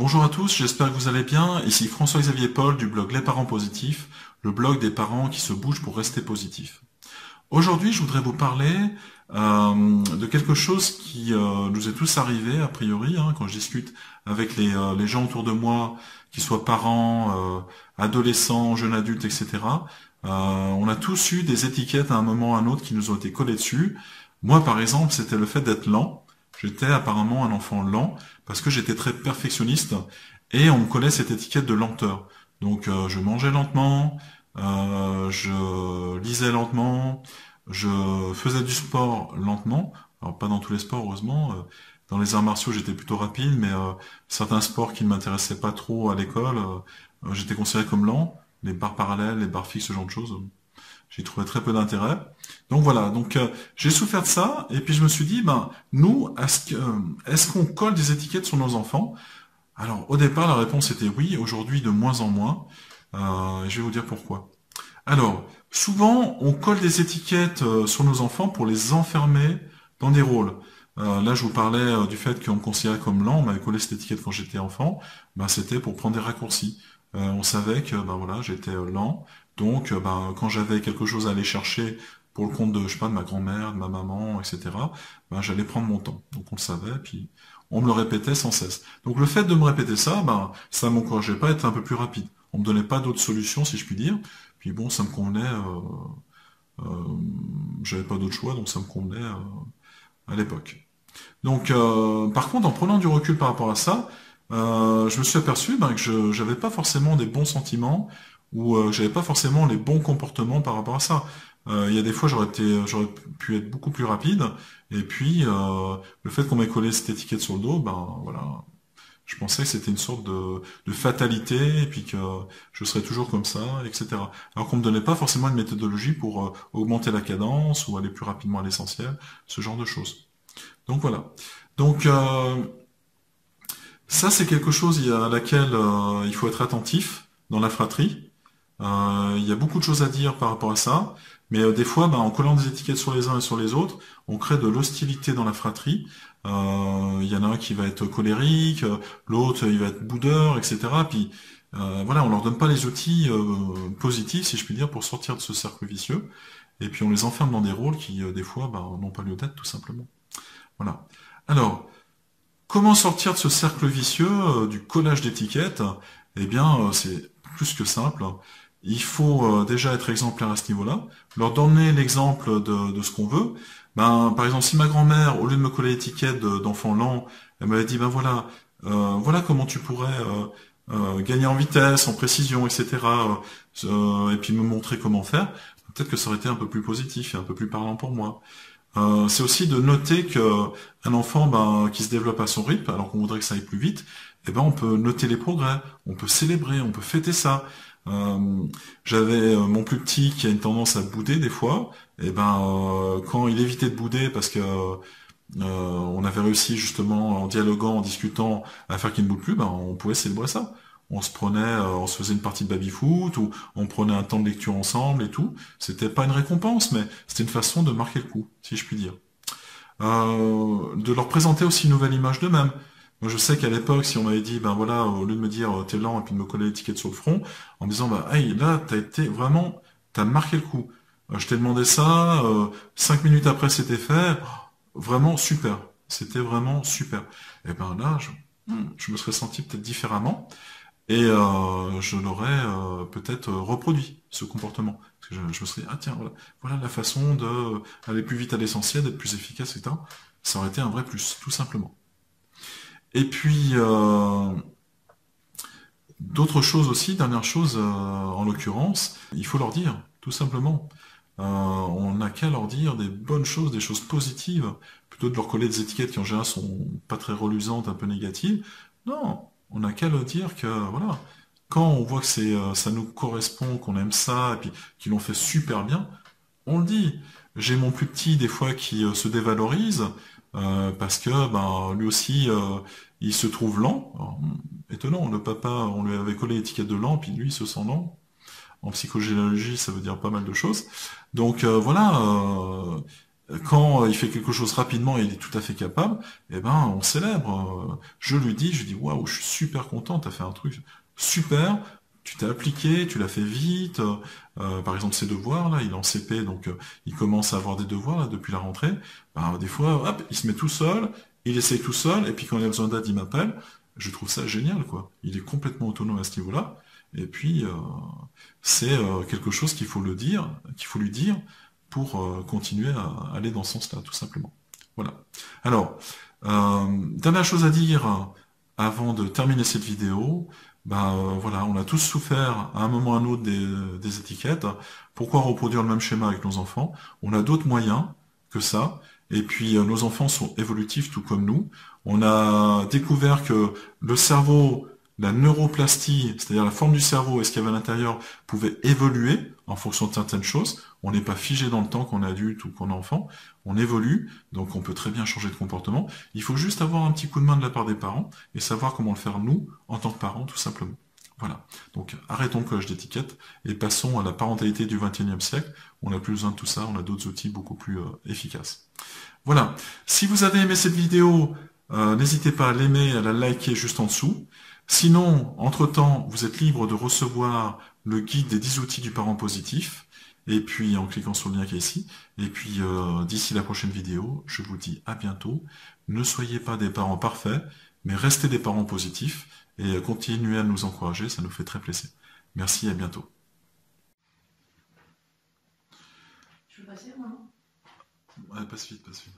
Bonjour à tous, j'espère que vous allez bien. Ici François-Xavier Paul du blog Les Parents Positifs, le blog des parents qui se bougent pour rester positifs. Aujourd'hui, je voudrais vous parler de quelque chose qui nous est tous arrivé, a priori, quand je discute avec les gens autour de moi, qu'ils soient parents, adolescents, jeunes adultes, etc. On a tous eu des étiquettes à un moment ou à un autre qui nous ont été collées dessus. Moi, par exemple, c'était le fait d'être lent. J'étais apparemment un enfant lent parce que j'étais très perfectionniste et on me collait cette étiquette de lenteur. Donc je mangeais lentement, je lisais lentement, je faisais du sport lentement. Alors pas dans tous les sports heureusement. Dans les arts martiaux j'étais plutôt rapide, mais certains sports qui ne m'intéressaient pas trop à l'école, j'étais considéré comme lent. Les barres parallèles, les barres fixes, ce genre de choses. J'y trouvais très peu d'intérêt. Donc voilà, donc j'ai souffert de ça, et puis je me suis dit, nous, est-ce qu'on colle des étiquettes sur nos enfants? Alors au départ, la réponse était oui, aujourd'hui de moins en moins, et je vais vous dire pourquoi. Alors, souvent, on colle des étiquettes sur nos enfants pour les enfermer dans des rôles. Là, je vous parlais du fait qu'on me considérait comme lent, on m'avait collé cette étiquette quand j'étais enfant, c'était pour prendre des raccourcis. On savait que voilà, j'étais lent, donc quand j'avais quelque chose à aller chercher pour le compte de, je sais pas, de ma grand-mère, de ma maman, etc., j'allais prendre mon temps. Donc on le savait, puis on me le répétait sans cesse. Donc le fait de me répéter ça, ça m'encourageait pas à être un peu plus rapide. On me donnait pas d'autres solutions, si je puis dire. Puis bon, ça me convenait, j'avais pas d'autre choix, donc ça me convenait à l'époque. Donc, par contre, en prenant du recul par rapport à ça, je me suis aperçu que je n'avais pas forcément des bons sentiments ou j'avais pas forcément les bons comportements par rapport à ça. Il y a des fois, j'aurais pu être beaucoup plus rapide, et puis le fait qu'on m'ait collé cette étiquette sur le dos, voilà, je pensais que c'était une sorte de fatalité, et puis que je serais toujours comme ça, etc. Alors qu'on me donnait pas forcément une méthodologie pour augmenter la cadence ou aller plus rapidement à l'essentiel, ce genre de choses. Donc voilà. Donc ça c'est quelque chose à laquelle il faut être attentif dans la fratrie. Il y a beaucoup de choses à dire par rapport à ça, mais des fois, en collant des étiquettes sur les uns et sur les autres, on crée de l'hostilité dans la fratrie. Il y en a un qui va être colérique, l'autre il va être boudeur, etc. Puis voilà, on leur donne pas les outils positifs, si je puis dire, pour sortir de ce cercle vicieux. Et puis on les enferme dans des rôles qui, des fois, n'ont pas lieu d'être, tout simplement. Voilà. Alors, comment sortir de ce cercle vicieux du collage d'étiquettes? Eh bien, c'est plus que simple. Il faut déjà être exemplaire à ce niveau-là, leur donner l'exemple de ce qu'on veut. Par exemple, si ma grand-mère, au lieu de me coller l'étiquette d'enfant lent, elle m'avait dit, voilà, voilà comment tu pourrais gagner en vitesse, en précision, etc., et puis me montrer comment faire, peut-être que ça aurait été un peu plus positif et un peu plus parlant pour moi. C'est aussi de noter que un enfant qui se développe à son rythme, alors qu'on voudrait que ça aille plus vite, on peut noter les progrès, on peut célébrer, on peut fêter ça. J'avais mon plus petit qui a une tendance à bouder des fois, quand il évitait de bouder parce que on avait réussi justement en dialoguant, en discutant à faire qu'il ne boude plus, on pouvait célébrer ça. On se faisait une partie de baby-foot, ou on prenait un temps de lecture ensemble et tout. C'était pas une récompense, mais c'était une façon de marquer le coup, si je puis dire. De leur présenter aussi une nouvelle image d'eux-mêmes. Moi, je sais qu'à l'époque, si on m'avait dit, voilà, au lieu de me dire t'es lent et puis de me coller l'étiquette sur le front, en me disant, hey, là, t'as marqué le coup. Je t'ai demandé ça, 5 minutes après c'était fait, vraiment super. C'était vraiment super. Et là, je me serais senti peut-être différemment. Et je l'aurais peut-être reproduit, ce comportement. Parce que je me serais dit, ah tiens, voilà la façon d'aller plus vite à l'essentiel, d'être plus efficace, etc. Ça aurait été un vrai plus, tout simplement. Et puis, d'autres choses aussi, dernière chose en l'occurrence, il faut leur dire, tout simplement. On n'a qu'à leur dire des bonnes choses, des choses positives, plutôt de leur coller des étiquettes qui en général sont pas très reluisantes, un peu négatives. Non, on n'a qu'à leur dire que voilà, quand on voit que ça nous correspond, qu'on aime ça, et puis qu'ils l'ont fait super bien, on le dit. J'ai mon plus petit des fois qui se dévalorise parce que lui aussi il se trouve lent. Alors, étonnant, le papa, on lui avait collé l'étiquette de lent, puis lui il se sent lent. En psychogénéalogie, ça veut dire pas mal de choses. Donc voilà, Quand il fait quelque chose rapidement et il est tout à fait capable, eh ben on célèbre. Je lui dis, waouh, je suis super content, t'as fait un truc super, tu t'es appliqué, tu l'as fait vite. Par exemple, ses devoirs, là, il est en CP, donc il commence à avoir des devoirs là, depuis la rentrée. Ben, des fois, hop, il se met tout seul, il essaye tout seul, et puis quand il a besoin d'aide, il m'appelle. Je trouve ça génial, quoi. Il est complètement autonome à ce niveau-là. Et puis, c'est quelque chose qu'il faut le dire, qu'il faut lui dire pour continuer à aller dans ce sens-là, tout simplement. Voilà. Alors, dernière chose à dire avant de terminer cette vidéo, voilà, on a tous souffert à un moment ou à un autre des étiquettes. Pourquoi reproduire le même schéma avec nos enfants? On a d'autres moyens que ça. Et puis, nos enfants sont évolutifs tout comme nous. On a découvert que le cerveau, la neuroplastie, c'est-à-dire la forme du cerveau et ce qu'il y avait à l'intérieur, pouvait évoluer en fonction de certaines choses. On n'est pas figé dans le temps qu'on est adulte ou qu'on est enfant. On évolue, donc on peut très bien changer de comportement. Il faut juste avoir un petit coup de main de la part des parents et savoir comment le faire nous, en tant que parents, tout simplement. Voilà. Donc arrêtons le collage d'étiquettes et passons à la parentalité du XXIe siècle. On n'a plus besoin de tout ça, on a d'autres outils beaucoup plus efficaces. Voilà. Si vous avez aimé cette vidéo, n'hésitez pas à l'aimer, à la liker juste en dessous. Sinon, entre-temps, vous êtes libre de recevoir le guide des 10 outils du parent positif, et puis en cliquant sur le lien qui est ici. Et puis d'ici la prochaine vidéo, je vous dis à bientôt. Ne soyez pas des parents parfaits, mais restez des parents positifs, et continuez à nous encourager, ça nous fait très plaisir. Merci et à bientôt. Je peux passer, moi, non? Ouais, passe vite, passe vite.